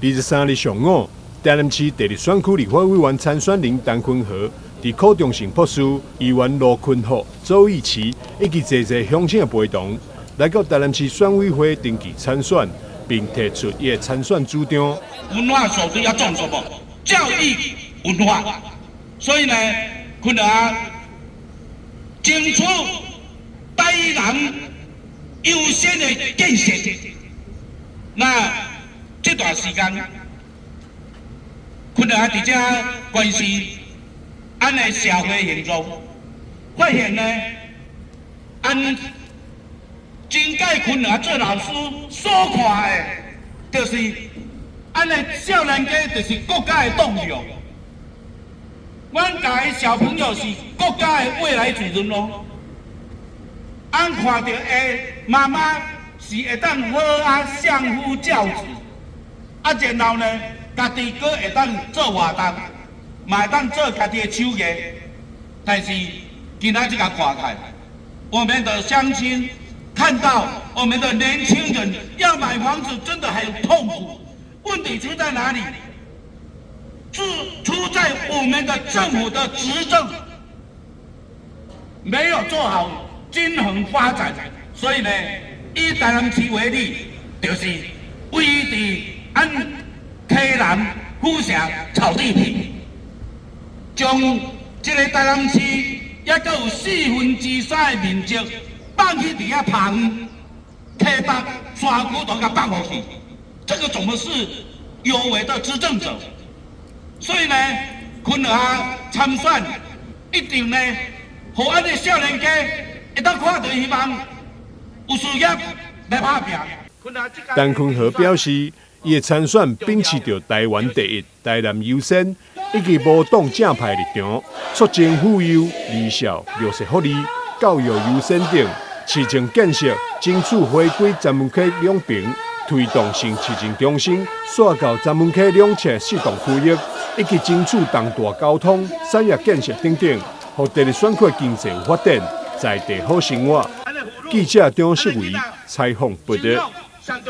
23日上午，台南市第二选区立法委员参选人陈坤和，伫柯中信博士、议员罗坤福、周义奇以及侪乡亲的陪同，来到台南市选委会登记参选，并提出伊的参选主张。文化所对要重什么？教育文化。所以呢，昆啊争取台南优先的建设。那这段时间，昆啊伫遮关系咱的社会现状，发现呢，按真介昆啊做老师所看的，就是咱的少年家就是国家的栋梁。阮家的小朋友是国家的未来主人哦。俺看到的妈妈是会当好啊相夫教子，啊然后呢，家己阁会当做活动，嘛会当做家己的手艺。但是今仔日个看开，我们的乡亲看到我们的年轻人要买房子真的很痛苦，问题出在哪里？出在我们的政府的执政没有做好均衡发展，所以呢，以台南市为例，就是位伫按溪南府城草地皮，将这个台南市也阁有3/4的面积放去伫遐旁溪北山区都甲放下去，这个怎么是有为的执政者？所以呢，昆和参选一定呢，互咱的少年家会当看到希望，有事业来打拼。陈坤和表示，伊的参选秉持着台湾第一、台南优先，以及无党正派立场，促进富有、理小、落实福利、教育优先等市政建设，争取回归闸门溪两边，推动新市政中心刷到闸门溪两侧适当区域。以及争取重大交通、产业建设等等，让第二选区经济有发展，在地好生活。记者张世伟采访报道。